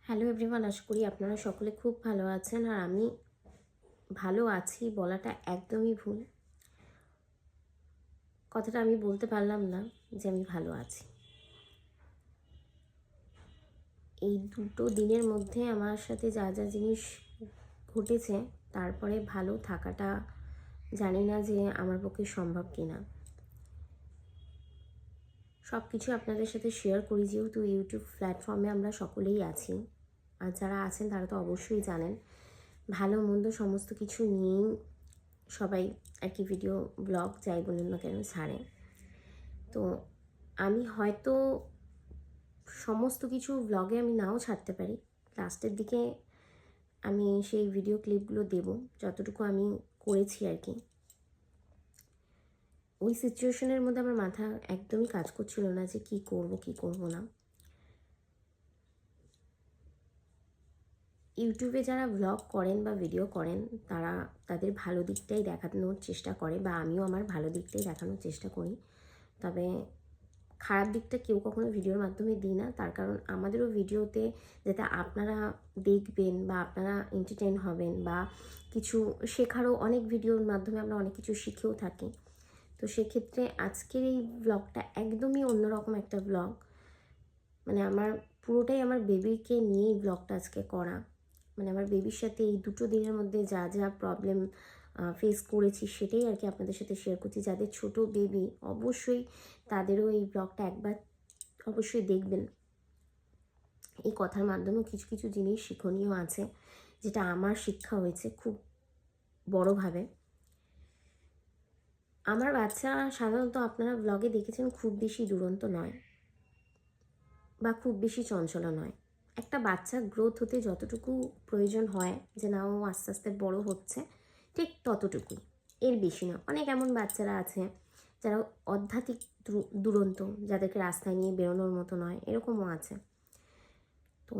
Hello everyone, আশা করি আপনারা সকলে খুব ভালো আছেন। আর আমি ভালো আছি বলাটা একদমই ভুল। কথাটা আমি বলতে পারলাম না যে আমি ভালো আছি। এই দুটো দিনের মধ্যে আমার সাথে যা যা জিনিস ঘটেছে, তারপরে ভালো থাকাটা জানি না যে আমার পক্ষে সম্ভব কিনা। সব কিছু আপনাদের সাথে শেয়ার করি, যেহেতু ইউটিউব প্ল্যাটফর্মে আমরা সকলেই আছি। আর যারা আছেন তারা তো অবশ্যই জানেন, ভালো মন্দ সমস্ত কিছু নিয়েই সবাই আর কি ভিডিও ব্লগ যাই বলুন না কেন ছাড়ে। তো আমি হয়তো সমস্ত কিছু ব্লগে আমি নাও ছাড়তে পারি, লাস্টের দিকে আমি সেই ভিডিও ক্লিপগুলো দেব যতটুকু আমি করেছি আর কি। ওই সিচুয়েশনের মধ্যে আমার মাথা একদমই কাজ করছিল না যে কি করব কি করব না। ইউটিউবে যারা ব্লগ করেন বা ভিডিও করেন তারা তাদের ভালো দিকটাই দেখানোর চেষ্টা করে, বা আমিও আমার ভালো দিকটাই দেখানোর চেষ্টা করি। তবে খারাপ দিকটা কেউ কখনো ভিডিওর মাধ্যমে দিই না, তার কারণ আমাদেরও ভিডিওতে যাতে আপনারা দেখবেন বা আপনারা এন্টারটেইন হবেন, বা কিছু শেখারও অনেক ভিডিওর মাধ্যমে আমরা অনেক কিছু শিখেও থাকি। তো সেক্ষেত্রে আজকের এই ব্লগটা একদমই অন্যরকম একটা ব্লগ। মানে আমার পুরোটাই আমার বেবিকে নিয়েই ব্লগটা আজকে করা। মানে আমার বেবির সাথে এই দুটো দিনের মধ্যে যা যা প্রবলেম ফেস করেছি সেটাই আর কি আপনাদের সাথে শেয়ার করছি। যাদের ছোট বেবি অবশ্যই তাদেরও এই ব্লগটা একবার অবশ্যই দেখবেন। এই কথার মাধ্যমেও কিছু কিছু জিনিস শিক্ষণীয় আছে, যেটা আমার শিক্ষা হয়েছে খুব বড়োভাবে। আমার বাচ্চা সাধারণত আপনারা ব্লগে দেখেছেন খুব বেশি দুরন্ত নয় বা খুব বেশি চঞ্চলা নয়। একটা বাচ্চা গ্রোথ হতে যতটুকু প্রয়োজন হয় যে না ও আস্তে আস্তে বড় হচ্ছে, ঠিক ততটুকুই, এর বেশি না। অনেক এমন বাচ্চারা আছে যারা অধ্যাত্মিক দুরন্ত, যাদেরকে রাস্তায় নিয়ে বেরোনোর মতো নয়, এরকমও আছে। তো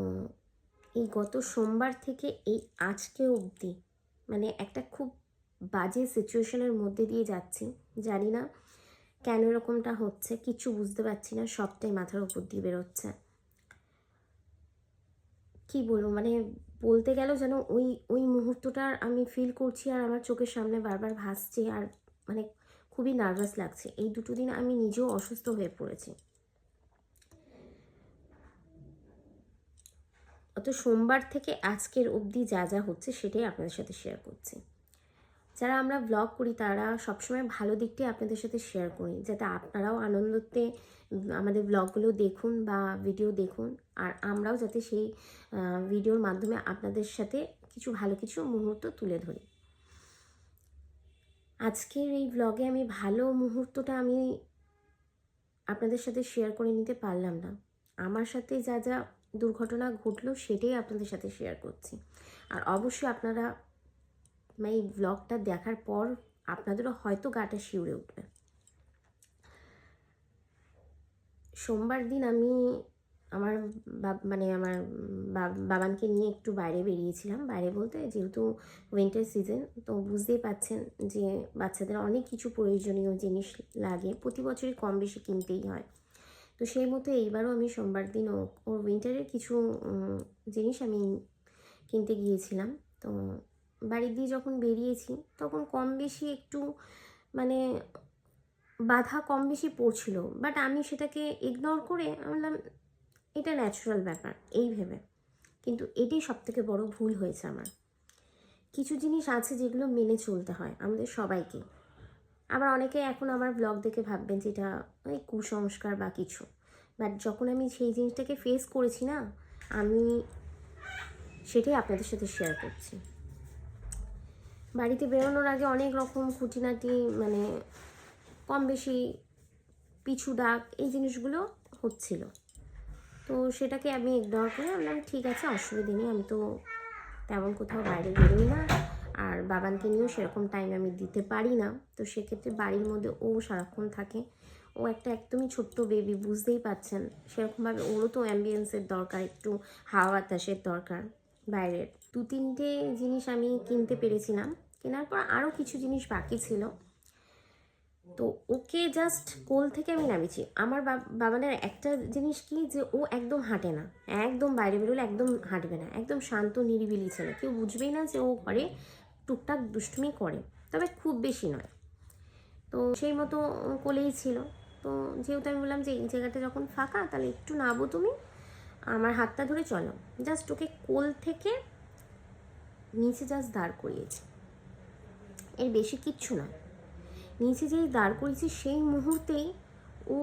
এই গত সোমবার থেকে এই আজকে অবধি মানে একটা খুব বাজে সিচুয়েশনের মধ্যে দিয়ে যাচ্ছি। জানি না কেন এরকমটা হচ্ছে, কিছু বুঝতে পারছি না, সবটাই মাথার উপর দিয়ে বেরোচ্ছে। কি বলবো, মানে বলতে গেল যেন ওই ওই মুহূর্তটার আমি ফিল করছি, আর আমার চোখের সামনে বারবার ভাসছে, আর মানে খুবই নার্ভাস লাগছে। এই দুটো দিন আমি নিজেও অসুস্থ হয়ে পড়েছি। অত সোমবার থেকে আজকের অবধি যা যা হচ্ছে সেটাই আপনাদের সাথে শেয়ার করছি। যারা আমরা ব্লগ করি তারা সবসময় ভালো দিকটাই আপনাদের সাথে শেয়ার করি, যাতে আপনারাও আনন্দতে আমাদের ব্লগগুলো দেখুন বা ভিডিও দেখুন, আর আমরাও যাতে সেই ভিডিওর মাধ্যমে আপনাদের সাথে কিছু ভালো কিছু মুহূর্ত তুলে ধরি। আজকের এই ব্লগে আমি ভালো মুহূর্তটা আমি আপনাদের সাথে শেয়ার করে নিতে পারলাম না। আমার সাথে যা যা দুর্ঘটনা ঘটলো সেটাই আপনাদের সাথে শেয়ার করছি। আর অবশ্যই আপনারা এই ব্লগটা দেখার পর আপনাদেরও হয়তো গাটা শিউরে উঠবে। সোমবার দিন আমি আমার মানে আমার বাবানকে নিয়ে একটু বাইরে বেরিয়েছিলাম। বাইরে বলতে যেহেতু উইন্টার সিজন, তো বুঝতেই পাচ্ছেন যে বাচ্চাদের অনেক কিছু প্রয়োজনীয় জিনিস লাগে, প্রতি বছরই কম বেশি কিনতেই হয়। তো সেই মতো এইবারও আমি সোমবার দিন ওর উইন্টারের কিছু জিনিস আমি কিনতে গিয়েছিলাম। তো বাড়ি দিয়ে যখন বেরিয়েছি তখন কম বেশি একটু মানে বাধা কম বেশি পড়ছিল, বাট আমি সেটাকে ইগনোর করে আমি বললাম এটা ন্যাচারাল ব্যাপার এই ভেবে। কিন্তু এটাই সবথেকে বড় ভুল হয়েছে আমার। কিছু জিনিস আছে যেগুলো মেনে চলতে হয় আমাদের সবাইকে। আবার অনেকে এখন আমার ব্লগ দেখে ভাববেন যে এটা ওই কুসংস্কার বা কিছু, বাট যখন আমি সেই জিনিসটাকে ফেস করেছি না, আমি সেটাই আপনাদের সাথে শেয়ার করছি। বাড়িতে বেরোনোর আগে অনেক রকম খুঁটিনাটি মানে কম বেশি পিছু ডাক এই জিনিসগুলো হচ্ছিল। তো সেটাকে আমি ইগনোর করে বললাম ঠিক আছে, অসুবিধে নেই, আমি তো তেমন কোথাও বাইরে বেরোই না, আর বাবানকে নিয়েও সেরকম টাইম আমি দিতে পারি না। তো সেক্ষেত্রে বাড়ির মধ্যে ও সারাক্ষণ থাকে। ও একটা একদমই ছোট্ট বেবি, বুঝতেই পাচ্ছেন, সেরকমভাবে ওরও তো অ্যাম্বিয়েন্সের দরকার, একটু হাওয়া বাতাসের দরকার বাইরের। দু তিনটে জিনিস আমি কিনতে পেরেছিলাম, কেনার পর আরও কিছু জিনিস বাকি ছিল। তো ওকে জাস্ট কোল থেকে আমি নামিয়েছি। আমার বাবানের একটা জিনিস কি, যে ও একদম হাঁটে না, একদম বাইরে বেরোলে একদম হাঁটবে না, একদম শান্ত নিরিবিলি ছেলে, কেউ বুঝবেই না যে ও ঘরে টুকটাক দুষ্টুমি করে, তবে খুব বেশি নয়। তো সেই মতো কোলেই ছিল। তো যেহেতু আমি বললাম যে এই জায়গাটা যখন ফাঁকা, তাহলে একটু নাবো তুমি, আমার হাতটা ধরে চলো, জাস্ট ওকে কোল থেকে নিচে জাস্ট দাঁড় করিয়েছি, এর বেশি কিচ্ছু নয়। নিচে যেই দাঁড় করেছি সেই মুহূর্তেই ও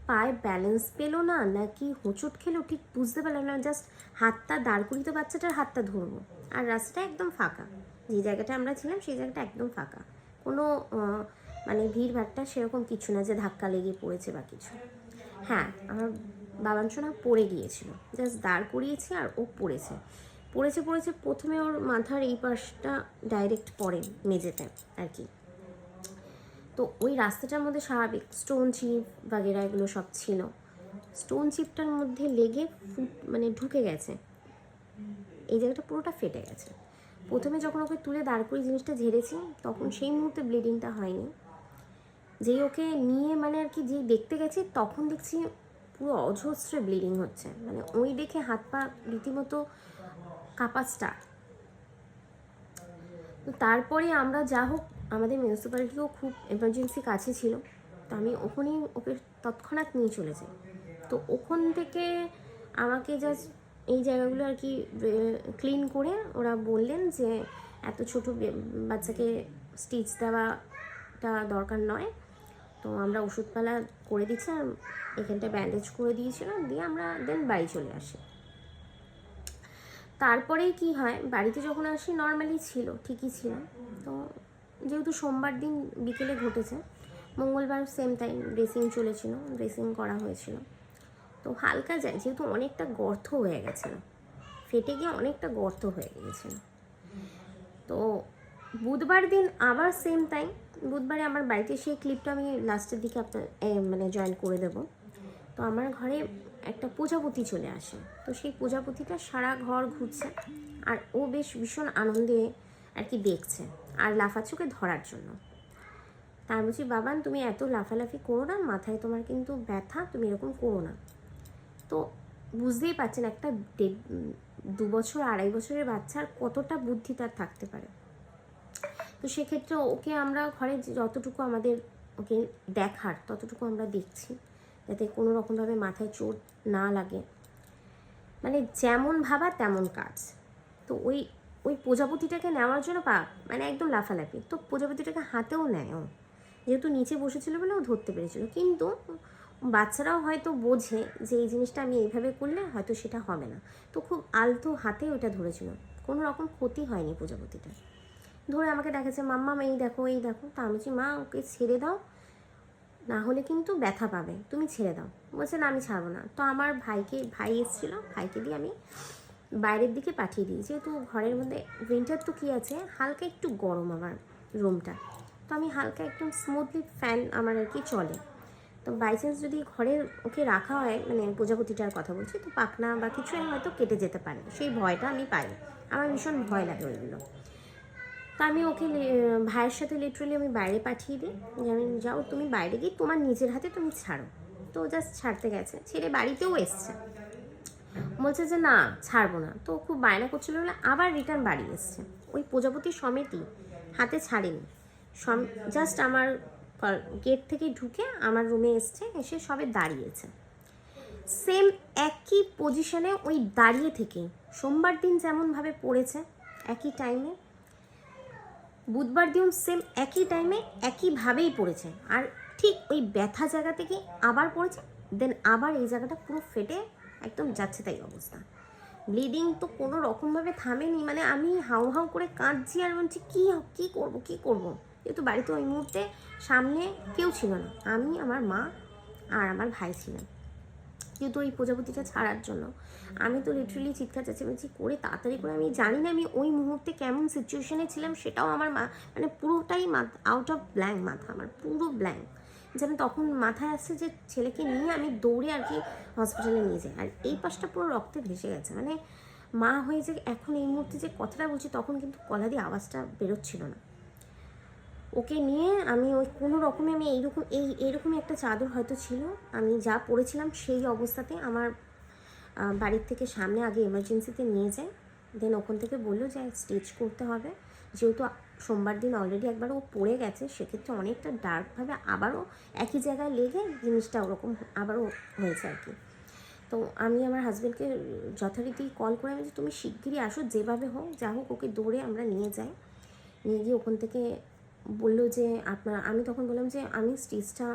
পায়ে ব্যালেন্স পেলো না নাকি হোঁচট খেলো ঠিক বুঝতে পারলাম না, জাস্ট হাতটা দাঁড় করিয়ে তো বাচ্চাটার হাতটা ধরবো, আর রাস্তাটা একদম ফাঁকা, যে জায়গাটা আমরা ছিলাম সেই জায়গাটা একদম ফাঁকা, কোনো মানে ভিড় ভাট্টা সেরকম কিছু না যে ধাক্কা লেগে পড়েছে বা কিছু। হ্যাঁ, আমার বাবানসোনা পড়ে গিয়েছিল, জাস্ট দাঁড় করিয়েছি আর ও পড়েছে। পড়েছে প্রথমে ওর মাথার এই পাশটা ডাইরেক্ট পড়ে মেঝেতে আর কি। তো ওই রাস্তাটার মধ্যে স্বাভাবিক স্টোন চিপ বাগেরা এগুলো সব ছিল, স্টোন চিপটার মধ্যে লেগে মানে ঢুকে গেছে, এই জায়গাটা পুরোটা ফেটে গেছে। প্রথমে যখন ওকে তুলে দাঁড় করে জিনিসটা ঝেড়েছি তখন সেই মুহূর্তে ব্লিডিংটা হয়নি, যেই ওকে নিয়ে মানে আর কি যেই দেখতে গেছি তখন দেখছি পুরো অজস্র ব্লিডিং হচ্ছে, মানে ওই দেখে হাত পা রীতিমতো কাঁপা স্টার্ট। তো তারপরে আমরা যা হোক, আমাদের মিউনিসিপ্যালিটিও খুব এমার্জেন্সি কাছে ছিল, তো আমি ওখানেই ওকে তৎক্ষণাৎ নিয়ে চলে যাই। তো ওখান থেকে আমাকে জাস্ট এই জায়গাগুলো আর কি ক্লিন করে ওরা বললেন যে এত ছোটো বাচ্চাকে স্টিচ দেওয়াটা দরকার নয়, তো আমরা ওষুধপালা করে দিচ্ছি, আর এখানটা ব্যান্ডেজ করে দিয়েছিলাম, দিয়ে আমরা দেন বাড়ি চলে আসি। তারপরেই কি হয়, বাড়িতে যখন আসি নর্মালি ছিল, ঠিকই ছিল। তো যেহেতু সোমবার দিন বিকেলে ঘটেছে, মঙ্গলবার সেম টাইম ড্রেসিং চলেছিল, ড্রেসিং করা হয়েছিল, তো হালকা যায় যেহেতু অনেকটা গর্ত হয়ে গেছিলো, ফেটে গিয়ে অনেকটা গর্ত হয়ে গিয়েছিলো। তো বুধবার দিন আবার সেম টাইম, বুধবারে আমার বাড়িতে সেই ক্লিপটা আমি লাস্টের দিকে আপনার মানে জয়েন করে দেবো। তো আমার ঘরে একটা প্রজাপতি চলে আসে, তো সেই প্রজাপতিটা সারা ঘর ঘুরছে, আর ও বেশ ভীষণ আনন্দে আর কি দেখছে আর লাফাচ্ছুকে ধরার জন্য। তার বলছি, বাবান তুমি এত লাফালাফি করো না, মাথায় তোমার কিন্তু ব্যথা, তুমি এরকম করো না। তো বুঝতেই পারছেন একটা 2 বছর 2.5 বছরের বাচ্চার কতটা বুদ্ধি তার থাকতে পারে। তো সেক্ষেত্রে ওকে আমরা ঘরে যতটুকু আমাদের ওকে দেখার ততটুকু আমরা দেখছি, যাতে কোনো রকমভাবে মাথায় চোট না লাগে, মানে যেমন ভাবা তেমন কাজ। তো ওই ওই প্রজাপতিটাকে নেওয়ার জন্য মানে একদম লাফালাফি, তো প্রজাপতিটাকে হাতেও নেয় ও, যেহেতু নিচে বসেছিল বলে ও ধরতে পেরেছিল, কিন্তু বাচ্চারাও হয়তো বোঝে যে এই জিনিসটা আমি এইভাবে করলে হয়তো সেটা হবে না, তো খুব আলতো হাতে ওটা ধরেছিল, কোনো রকম ক্ষতি হয়নি প্রজাপতিটা। ধরে আমাকে দেখাচ্ছে, মাম্মা এই দেখো এই দেখো, তা আমি বলছি মা ওকে ছেড়ে দাও, না হলে কিন্তু ব্যথা পাবে, তুমি ছেড়ে দাও। বলছে না আমি ছাড়বো না। তো আমার ভাই এসেছিলো, ভাইকে দিয়ে আমি বাইরের দিকে পাঠিয়ে দিই, যেহেতু ঘরের মধ্যে উইন্টার তো কী আছে, হালকা একটু গরম আমার রুমটা, তো আমি হালকা একদম স্মুথলি ফ্যান আমার আর কি চলে। তো বাই চান্স যদি ঘরে ওকে রাখা হয়, মানে প্রজাপতিটার কথা বলছি, তো পাখনা বা কিছু হয়তো কেটে যেতে পারে, সেই ভয়টা আমি পাই, আমার ভীষণ ভয় লাগে ওইগুলো। তো আমি ওকে ভাইয়ের সাথে লিটারালি আমি বাইরে পাঠিয়ে দিই, যে আমি যাও তুমি বাইরে গিয়ে তোমার নিজের হাতে তুমি ছাড়ো। তো জাস্ট ছাড়তে গেছে, ছেড়ে বাড়িতেও এসছে, বলছে যে না ছাড়বো না, তো খুব বায়না করছিল বলে আবার রিটার্ন বাড়ি এসছে, ওই প্রজাপতি সমেতই হাতে ছাড়েনি, জাস্ট আমার গেট থেকে ঢুকে আমার রুমে এসছে, এসে সবে দাঁড়িয়েছে সেম একই পজিশনে, ওই দাঁড়িয়ে থেকে সোমবার দিন যেমনভাবে পড়েছে একই টাইমে, বুধবার দিন সেম একই টাইমে একইভাবেই পড়েছে, আর ঠিক ওই ব্যথা জায়গা থেকে আবার পড়েছে, দেন আবার এই জায়গাটা পুরো ফেটে একদম যাচ্ছে তাই অবস্থা। ব্লিডিং তো কোনো রকমভাবে থামেনি, মানে আমি হাউ হাউ করে কাঁদছি আর বলছি কী করবো, যেহেতু বাড়িতে ওই মুহূর্তে সামনে কেউ ছিল না, আমি আমার মা আর আমার ভাই ছিলেন, যেহেতু ওই প্রজাপতিটা ছাড়ার জন্য। আমি তো লিটারেলি চিৎকার চেঁচামেচি করে তাড়াতাড়ি করে, আমি জানি না আমি ওই মুহূর্তে কেমন সিচুয়েশনে ছিলাম, সেটাও আমার মানে পুরোটাই আউট অফ ব্ল্যাঙ্ক, মাথা আমার পুরো ব্ল্যাঙ্ক, যে আমি তখন মাথায় আসছে যে ছেলেকে নিয়ে আমি দৌড়ে আর কি হসপিটালে নিয়ে যাই, আর এই পাশটা পুরো রক্তে ভেসে গেছে, মানে মা হয়ে যে এখন এই মুহূর্তে যে কথাটা বলছি তখন কিন্তু গলা দিয়ে আওয়াজটা বেরোচ্ছিল না। ওকে নিয়ে আমি ওই কোনো রকমে আমি এইরকমই একটা চাদর হয়তো ছিল, আমি যা পরেছিলাম সেই অবস্থাতে আমার বাড়ির থেকে সামনে আগে এমার্জেন্সিতে নিয়ে যায়। দেন ওখান থেকে বললো যে স্টিচ করতে হবে, যেহেতু সোমবার দিন অলরেডি একবার ও পড়ে গেছে, সেক্ষেত্রে অনেকটা ডার্কভাবে আবারও একই জায়গায় লেগে জিনিসটা ওরকম আবারও হয়েছে আর কি। তো আমি আমার হাজব্যান্ডকে যথারীতি কল করে আমি যে তুমি শিগগিরই আসো, যেভাবে হোক যা হোক ওকে দৌড়ে আমরা নিয়ে যাই। নিয়ে গিয়ে ওখান থেকে বললো যে আমি তখন বললাম যে আমি স্টিচটা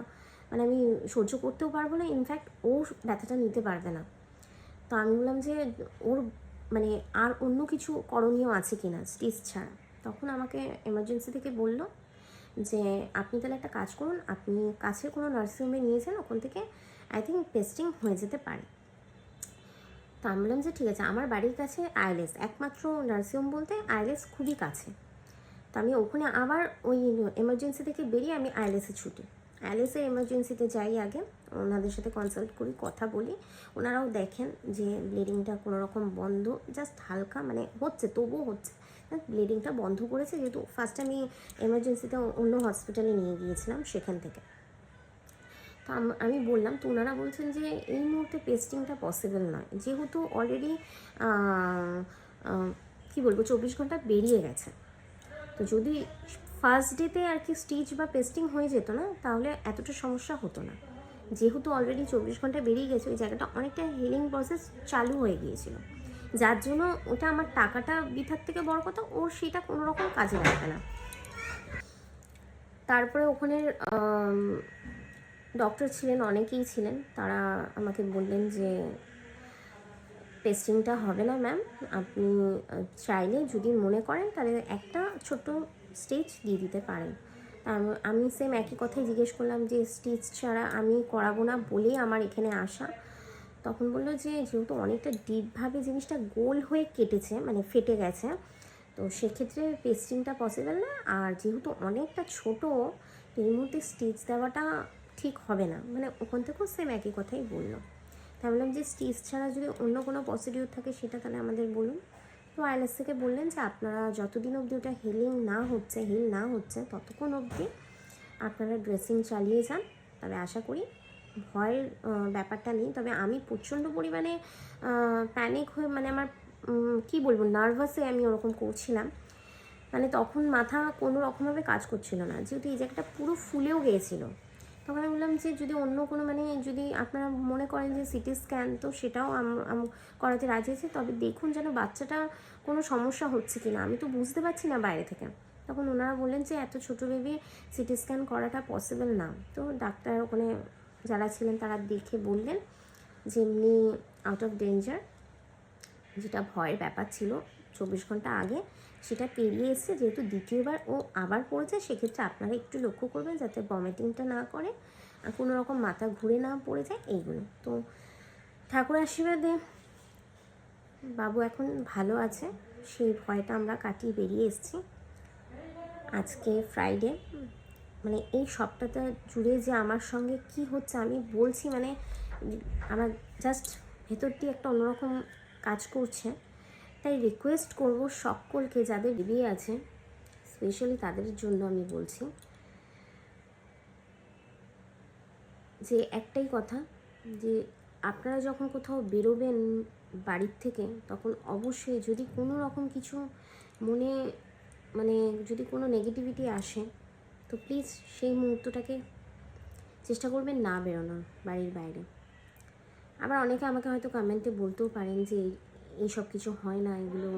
মানে আমি সহ্য করতেও পারবো না, ইনফ্যাক্ট ও ব্যথাটা নিতে পারবে না। তো আমি বললাম যে ওর মানে আর অন্য কিছু করণীয় আছে কি না স্টিচ ছাড়া। তখন আমাকে এমার্জেন্সি থেকে বললো যে আপনি তাহলে একটা কাজ করুন, আপনি কাছের কোনো নার্সিংহোমে নিয়ে যান, ওখান থেকে আই থিঙ্ক পেস্টিং হয়ে যেতে পারে। তো আমি বললাম যে ঠিক আছে, আমার বাড়ির কাছে আইএলএস, একমাত্র নার্সিংহোম বলতে আইএলএস খুবই কাছে। তো আমি ওখানে আবার ওই এমার্জেন্সি থেকে বেরিয়ে আমি আইএলএসে ছুটি, আইএলএসের এমার্জেন্সিতে যাই, আগে ওনাদের সাথে কনসাল্ট করি, কথা বলি, ওনারাও দেখেন যে ব্লিডিংটা কোনো রকম বন্ধ, জাস্ট হালকা মানে হচ্ছে, তবুও হচ্ছে, ব্লিডিংটা বন্ধ করেছে, যেহেতু ফার্স্ট আমি এমার্জেন্সিতে অন্য হসপিটালে নিয়ে গিয়েছিলাম সেখান থেকে। তো আমি বললাম, তো ওনারা বলছেন যে এই মুহূর্তে পেস্টিংটা পসিবল নয়, যেহেতু অলরেডি কী বলবো 24 ঘন্টা বেরিয়ে গেছে। তো যদি ফার্স্ট ডেতে আর কি স্টিচ বা পেস্টিং হয়ে যেত না, তাহলে এতটা সমস্যা হতো না। যেহেতু অলরেডি 24 ঘন্টা বেরিয়ে গেছে, ওই জায়গাটা অনেকটা হিলিং প্রসেস চালু হয়ে গিয়েছিল, যার জন্য ওটা আমার টাকাটা বৃথার থেকে বড় কথা ওর সেটা কোনো রকম কাজে লাগবে না। তারপরে ওখানে ডক্টর ছিলেন, অনেকেই ছিলেন, তারা আমাকে বললেন যে পেস্টিংটা হবে না ম্যাম, আপনি চাইলে যদি মনে করেন তাহলে একটা ছোট স্টিচ দিয়ে দিতে পারেন। আমি সেম একই কথাই জিজ্ঞেস করলাম যে স্টিচ ছাড়া আমি করাবো না বলেই আমার এখানে আসা। তখন বললো যে যেহেতু অনেকটা ডিপভাবে জিনিসটা গোল হয়ে কেটেছে, মানে ফেটে গেছে, তো সেক্ষেত্রে পেস্টিংটা পসিবল না, আর যেহেতু অনেকটা ছোটো, তো এই মুহূর্তে স্টিচ দেওয়াটা ঠিক হবে না, মানে ওখান থেকেও সেম একই কথাই বললো। তাই বললাম যে স্টিচ ছাড়া যদি অন্য কোনো প্রসিডিউর থাকে সেটা তাহলে আমাদের বলুন। তো আইএলএস থেকে বললেন যে আপনারা যতদিন অবধি ওটা হিল না হচ্ছে ততক্ষণ অবধি আপনারা ড্রেসিং চালিয়ে যান, তবে আশা করি ভয়ের ব্যাপারটা নেই। তবে আমি প্রচণ্ড পরিমাণে প্যানিক হয়ে, মানে আমার কী বলবো, নার্ভাসে আমি ওরকম করছিলাম, মানে তখন মাথা কোনো রকমভাবে কাজ করছিল না, যেহেতু এই জায়গাটা পুরো ফুলেও গিয়েছিলো। তখন আমি বললাম যে যদি অন্য কোনো মানে যদি আপনারা মনে করেন যে সিটি স্ক্যান, তো সেটাও করাতে রাজি আছে, তবে দেখুন যেন বাচ্চাটা কোনো সমস্যা হচ্ছে কি না, আমি তো বুঝতে পারছি না বাইরে থেকে। তখন ওনারা বললেন যে এত ছোটো বেবি সিটি স্ক্যান করাটা পসিবল না। তো ডাক্তার ওখানে যারা ছিলেন তারা দেখে বললেন যে এমনি আউট অফ ডেঞ্জার, যেটা ভয়ের ব্যাপার ছিল 24 ঘন্টা আগে সেটা পেরিয়ে এসছে, যেহেতু দ্বিতীয়বার ও আবার পড়েছে, সেক্ষেত্রে আপনারা একটু লক্ষ্য করবেন যাতে ভমিটিংটা না করে আর কোনো রকম মাথা ঘুরে না পড়ে যায়, এইগুলো। তো ঠাকুর আশীর্বাদে বাবু এখন ভালো আছে, সেই ভয়টা আমরা কাটিয়ে বেরিয়ে এসেছি। আজকে ফ্রাইডে, মানে এই সপ্তাহটা জুড়ে যে আমার সঙ্গে কি হচ্ছে আমি বলছি, মানে আমার জাস্ট ভেতর দিয়ে একটা অন্যরকম কাজ করছে। তাই রিকোয়েস্ট করব সকলকে, যাদের বেবি আছে স্পেশালি তাদের জন্য আমি বলছি যে একটাই কথা, যে আপনারা যখন কোথাও বেরোবেন বাড়ির থেকে, তখন অবশ্যই যদি কোনো রকম কিছু মনে মানে যদি কোনো নেগেটিভিটি আসে, তো প্লিজ সেই মুহূর্তটাকে চেষ্টা করবেন না বেরোনোর বাড়ির বাইরে। আবার অনেকে আমাকে হয়তো কমেন্টে বলতেও পারেন যে এইসব কিছু হয় না, এগুলো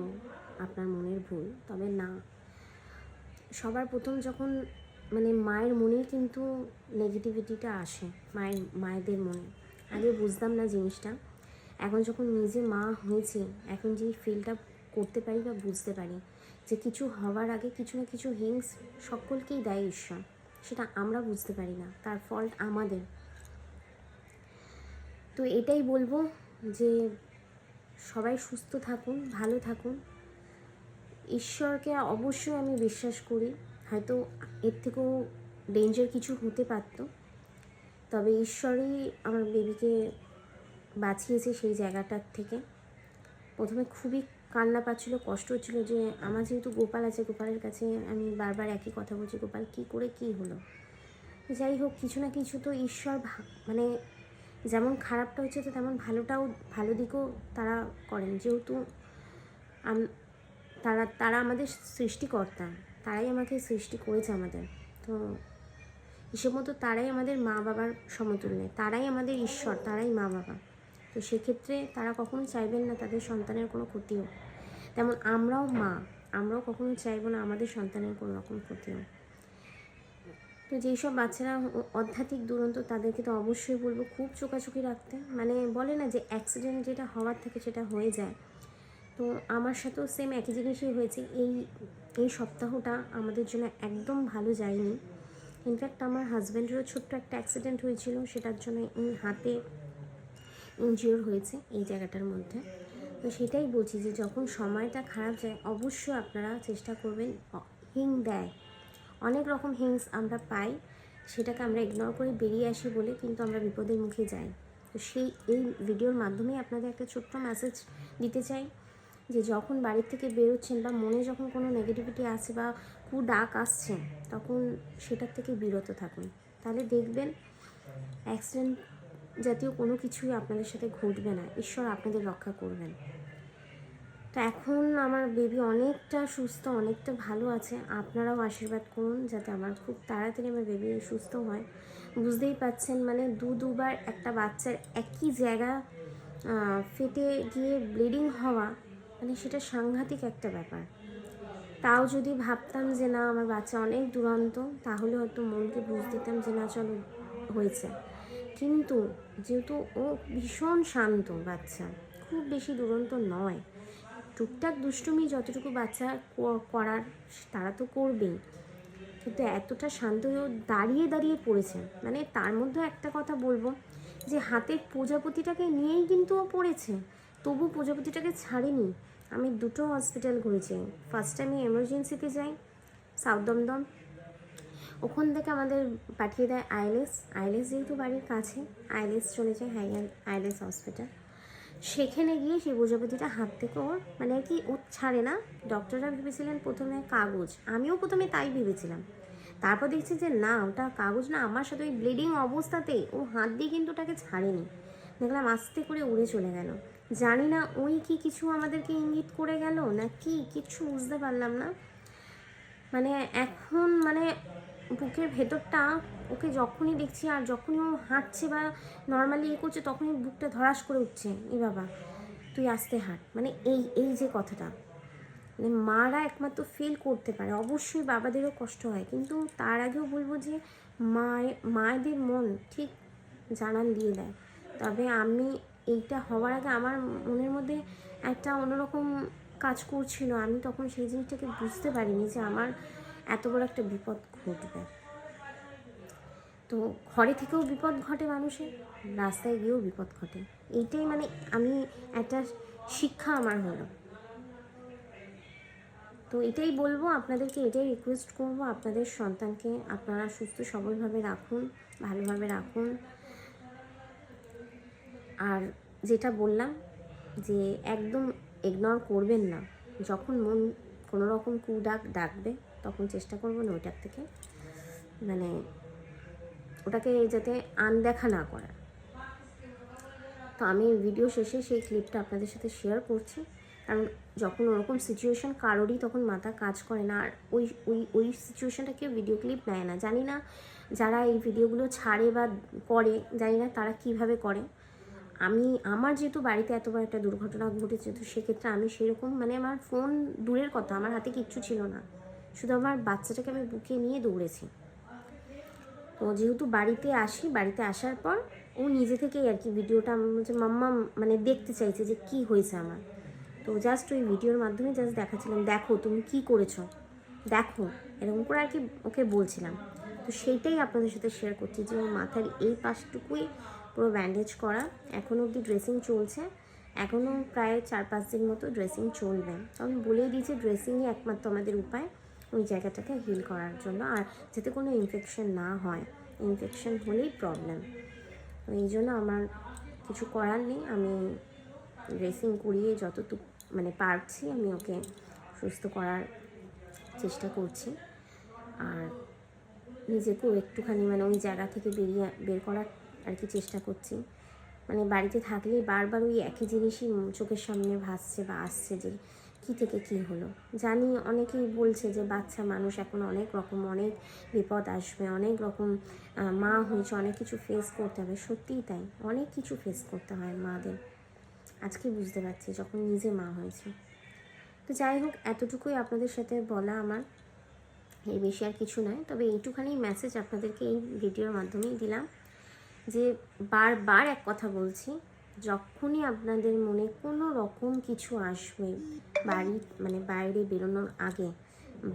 আপনার মনের ভুল। তবে না, সবার প্রথম যখন মানে মায়ের মনেই কিন্তু নেগেটিভিটিটা আসে, মায়েদের মনে। আগে বুঝতাম না জিনিসটা, এখন যখন নিজে মা হয়েছি, এখন যে ফিলটা করতে পারি বা বুঝতে পারি যে কিছু হওয়ার আগে কিছু না কিছু হিংস সকলকেই দেয় ঈশ্বর, সেটা আমরা বুঝতে পারি না, তার ফল্ট আমাদের। তো এটাই বলবো যে সবাই সুস্থ থাকুন, ভালো থাকুন। ঈশ্বরকে অবশ্যই আমি বিশ্বাস করি, হয়তো এর থেকেও ডেঞ্জার কিছু হতে পারত, তবে ঈশ্বরই আমার বেবিকে বাঁচিয়েছে সেই জায়গাটার থেকে। প্রথমে খুবই কান্না পাচ্ছিলো, কষ্ট হচ্ছিলো যে আমার যেহেতু গোপাল আছে, গোপালের কাছে আমি বারবার একই কথা বলছি, গোপাল কী করে কী হলো। যাই হোক, কিছু না কিছু তো ঈশ্বর মানে যেমন খারাপটা হচ্ছে তো তেমন ভালো দিকও তারা করেন, যেহেতু তারা আমাদের সৃষ্টিকর্তা, তারাই আমাকে সৃষ্টি করেছে আমাদের, তো হিসেব মতো তারাই আমাদের মা বাবার সমতুল্য, তারাই আমাদের ঈশ্বর, তারাই মা বাবা। তো সেক্ষেত্রে তারা কখনো চাইবেন না তাদের সন্তানের কোনো ক্ষতি হোক, তেমন আমরাও কখনো চাইবো না আমাদের সন্তানের কোনো রকম ক্ষতি হোক। তো যেই সব বাচ্চারা আধ্যাত্মিক দুরন্ত তাদেরকে তো অবশ্যই বলবো খুব চোখাচোখি রাখতে, মানে বলে না যে অ্যাক্সিডেন্ট যেটা হওয়ার থেকে সেটা হয়ে যায়, তো আমার সাথেও সেম একই জিনিসই হয়েছে। এই সপ্তাহটা আমাদের জন্য একদম ভালো যায়নি। ইনফ্যাক্ট আমার হাজব্যান্ডেরও ছোট্ট একটা অ্যাক্সিডেন্ট হয়েছিল, সেটার জন্য হাতে ইনজিওর হয়েছে এই জায়গাটার মধ্যে। তো সেটাই বলছি যে যখন সময়টা খারাপ যায় অবশ্যই আপনারা চেষ্টা করবেন। হিং দেয়, অনেক রকম হিংস আমরা পাই, সেটাকে আমরা ইগনোর করে বেরিয়ে আসি বলে কিন্তু আমরা বিপদের মুখে যাই। তো এই ভিডিওর মাধ্যমে আপনাদের একটা ছোট্ট মেসেজ দিতে চাই যে যখন বাড়ির থেকে বেরোচ্ছেন বা মনে যখন কোনো নেগেটিভিটি আসছে বা ডাক আসছে, তখন সেটার থেকে বিরত থাকুন, তাহলে দেখবেন অ্যাক্সিডেন্ট জাতীয় কোনো কিছুই আপনাদের সাথে ঘটবে না, ঈশ্বর আপনাদের রক্ষা করবেন। তো এখন আমার বেবি অনেকটা সুস্থ, অনেকটা ভালো আছে, আপনারাও আশীর্বাদ করুন যাতে আমার খুব তাড়াতাড়ি আমার বেবি সুস্থ হয়। বুঝতেই পাচ্ছেন মানে দুবার একটা বাচ্চার একই জায়গা ফেটে গিয়ে ব্লিডিং হওয়া, মানে সেটা সাংঘাতিক একটা ব্যাপার। তাও যদি ভাবতাম যে না আমার বাচ্চা অনেক দুরন্ত, তাহলে হয়তো মনকে বুঝ দিতাম যে না চলো হয়েছে, কিন্তু যেহেতু ও ভীষণ শান্ত বাচ্চা, খুব বেশি দুরন্ত নয়, টুকটাক দুষ্টুমি যতটুকু বাচ্চা করার তারা তো করবেই, কিন্তু এতটা শান্ত হয়েও দাঁড়িয়ে পড়েছে। মানে তার মধ্যে একটা কথা বলবো যে হাতের প্রজাপতিটাকে নিয়েই কিন্তু ও পড়েছে, তবু প্রজাপতিটাকে ছাড়েনি। আমি দুটো হসপিটাল ঘুরেছি, ফার্স্ট আমি এমার্জেন্সিতে যাই সাউথ দমদম, ওখান থেকে আমাদের পাঠিয়ে দেয় আইএলএস যেহেতু বাড়ির কাছে, আইএলএস চলে যায়, আইএলএস হসপিটাল। সেখানে গিয়ে সেই প্রজাপতিটা হাত থেকে ওর মানে আর কি ও ছাড়ে না। ডক্টররা ভেবেছিলেন প্রথমে কাগজ, আমিও প্রথমে তাই ভেবেছিলাম, তারপর দেখছি যে না ওটা কাগজ না, আমার সাথে ওই ব্লিডিং অবস্থাতেই ও হাত দিয়ে কিন্তু ওটাকে ছাড়েনি, দেখলাম আস্তে করে উড়ে চলে গেল। জানি না ওই কি কিছু আমাদেরকে ইঙ্গিত করে গেল না কি, কিচ্ছু বুঝতে পারলাম না। মানে এখন মানে বুকের ভেতরটা ওকে যখনই দেখছি আর যখনই ও হাঁটছে বা নর্মালি করছে, তখনই বুকটা ধরাস করে উঠছে, এ বাবা তুই আস্তে হাঁট, মানে এই যে কথাটা, মানে মারা একমাত্র ফিল করতে পারে, অবশ্যই বাবাদেরও কষ্ট হয়, কিন্তু তার আগেও বলবো যে মায়েদের মন ঠিক জানান দিয়ে দেয়। তবে আমি এইটা হওয়ার আগে আমার মনের মধ্যে একটা অন্যরকম কাজ করছিল, আমি তখন সেই জিনিসটাকে বুঝতে পারিনি যে আমার এত বড় একটা বিপদ ঘটবে। তো ঘরে থেকেও বিপদ ঘটে মানুষের, রাস্তায় গিয়েও বিপদ ঘটে, এইটাই মানে আমি একটা শিক্ষা আমার হলো। তো এটাই বলবো আপনাদেরকে, এটাই রিকোয়েস্ট করবো, আপনাদের সন্তানকে আপনারা সুস্থ সবলভাবে রাখুন, ভালোভাবে রাখুন। আর যেটা বললাম যে একদম ইগনোর করবেন না, যখন মন কোনো রকম ডাকবে তখন চেষ্টা করবেন ওইটার থেকে মানে ওটাকে যাতে আনদেখা না করা। তো আমি ভিডিও শেষে সেই ক্লিপটা আপনাদের সাথে শেয়ার করছি, কারণ যখন ওরকম সিচুয়েশান কারোরই তখন মাথা কাজ করে না, আর ওই সিচুয়েশানটা কেউ ভিডিও ক্লিপ নেয় না। জানি না যারা এই ভিডিওগুলো ছাড়ে বা করে, জানি না তারা কিভাবে করে। আমার যেহেতু বাড়িতে এতবার একটা দুর্ঘটনা ঘটেছে, তো সেক্ষেত্রে আমি সেরকম মানে আমার ফোন দূরের কথা, আমার হাতে কিচ্ছু ছিল না, শুধু আমার বাচ্চাটাকে আমি বুকে নিয়ে দৌড়েছি। তো যেহেতু বাড়িতে আসার পর ও নিজে থেকেই আর কি ভিডিওটা মাম্মা মানে দেখতে চাইছে যে কি হয়েছে আমার, তো জাস্ট ওই ভিডিওর মাধ্যমে জাস্ট দেখাচ্ছিলাম, দেখো তুমি কি করেছো দেখো, এরকম করে আর কি ওকে বলছিলাম। তো সেইটাই আপনাদের সাথে শেয়ার করছি যে ওর মাথার এই পাশটুকুই পুরো ব্যান্ডেজ করা, এখনও অবধি ড্রেসিং চলছে, এখনও প্রায় 4-5 দিন মতো ড্রেসিং চলবে, কারণ বলেই দিয়েছে ড্রেসিংই একমাত্র আমাদের উপায় ওই জায়গাটাকে হিল করার জন্য, আর যাতে কোনো ইনফেকশন না হয়, ইনফেকশন হলেই প্রবলেম। তো এই জন্য আমার কিছু করার নেই, আমি ড্রেসিং করিয়ে যতটুকু মানে পারছি আমি ওকে সুস্থ করার চেষ্টা করছি। আর নিজেকেও একটুখানি মানে ওই জায়গা থেকে বের করার আর কি চেষ্টা করছি। মানে বাড়িতে থাকলে বারবার ওই একই জিনিসই চোখের সামনে ভাসছে বা আসছে যে কী থেকে কী হলো। জানি অনেকেই বলছে যে বাচ্চা মানুষ এখন অনেক রকম অনেক বিপদ আসবে, অনেক রকম মা হয়েছে অনেক কিছু ফেস করতে হবে। সত্যিই তাই, অনেক কিছু ফেস করতে হয় মাদের। আজকে বুঝতে পারছি যখন নিজে মা হয়েছে। তো যাই হোক, এতটুকুই আপনাদের সাথে বলা আমার, এর বেশি আর কিছু নয়। তবে এইটুখানি মেসেজ আপনাদেরকে এই ভিডিওর মাধ্যমেই দিলাম যে বারবার এক কথা বলছি, যখনই আপনাদের মনে কোনো রকম কিছু আসবে মানে বাইরে বেরোনোর আগে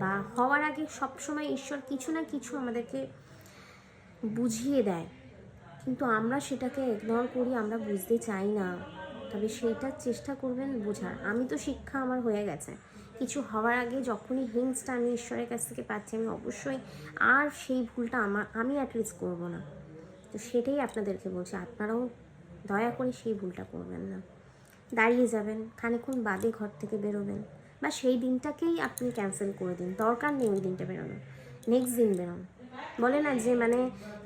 বা হওয়ার আগে, সবসময় ঈশ্বর কিছু না কিছু আমাদেরকে বুঝিয়ে দেয়, কিন্তু আমরা সেটাকে ইগনোর করি, আমরা বুঝতে চাই না। তবে সেইটার চেষ্টা করবেন বোঝার। আমি তো শিক্ষা আমার হয়ে গেছে, কিছু হওয়ার আগে যখনই হিংসটা আমি ঈশ্বরের কাছ থেকে পাচ্ছি, আমি অবশ্যই আর সেই ভুলটা আমি অ্যাটলিস্ট করবো না। তো সেটাই আপনাদেরকে বলছি, আপনারাও দয়া করে সেই ভুলটা করবেন না। দাঁড়িয়ে যাবেন, খানিকক্ষণ বাদে ঘর থেকে বেরোবেন, বা সেই দিনটাকেই আপনি ক্যান্সেল করে দিন, দরকার নেই ওই দিনটা বেরোনো, নেক্সট দিন বেরোন। বলে না যে মানে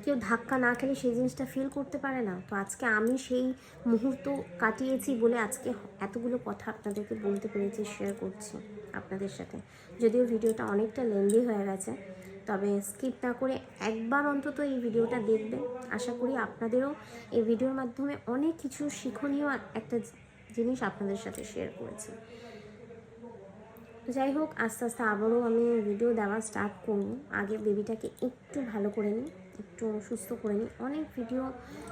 কেউ ধাক্কা না খেলে সেই জিনিসটা ফিল করতে পারে না। তো আজকে আমি সেই মুহূর্ত কাটিয়েছি বলে আজকে এতগুলো কথা আপনাদেরকে বলতে পেরেছি, শেয়ার করছি আপনাদের সাথে। যদিও ভিডিওটা অনেকটা লেন্দি হয়ে গেছে, তবে স্কিপ না করে একবার অন্তত এই ভিডিওটা দেখবেন। আশা করি আপনাদেরও এই ভিডিওর মাধ্যমে অনেক কিছু শিক্ষণীয় একটা জিনিস আপনাদের সাথে শেয়ার করেছি। যাই হোক, আস্তে আস্তে আবারও আমি ভিডিও দেওয়া স্টার্ট করব। আগে বেবিটাকে একটু ভালো করে নিই, একটু সুস্থ করে নিই। অনেক ভিডিও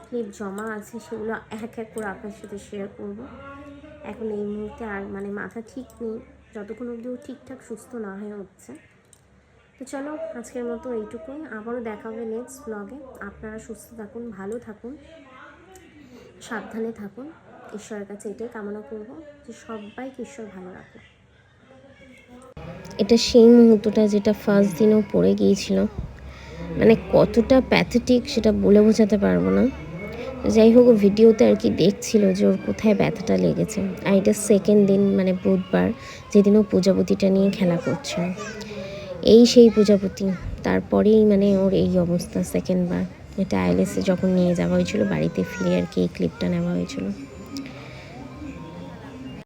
ক্লিপ জমা আছে, সেগুলো এক এক করে আপনার সাথে শেয়ার করব। এখন এই মুহূর্তে আর মানে মাথা ঠিক নেই, যতক্ষণ অবধিও ঠিকঠাক সুস্থ না হয়ে উঠছে। তো চলো, আজকের মতো এইটুকুই। আবারও দেখা হবে নেক্সট ব্লগে। আপনারা সুস্থ থাকুন, ভালো থাকুন, সাবধানে থাকুন। ঈশ্বরের কাছে এটাই কামনা করব যে সবাইকে ঈশ্বর ভালো রাখুন। এটা সেই মুহূর্তটা যেটা ফার্স্ট দিনও পড়ে গিয়েছিল, মানে কতটা প্যাথেটিক সেটা বলে বোঝাতে পারবো না। যাই হোক, ভিডিওতে আর কি দেখছিল যে ওর কোথায় ব্যথাটা লেগেছে। আর এটা সেকেন্ড দিন, মানে বুধবার, যেদিনও প্রজাপতিটা নিয়ে খেলা করছিল। এই সেই প্রজাপতি, তারপরেই মানে ওর এই অবস্থা। সেকেন্ড বার এটা আইএলএসে যখন নিয়ে যাওয়া হয়েছিল বাড়িতে ফিরে আর কি এই ক্লিপটা নেওয়া হয়েছিল।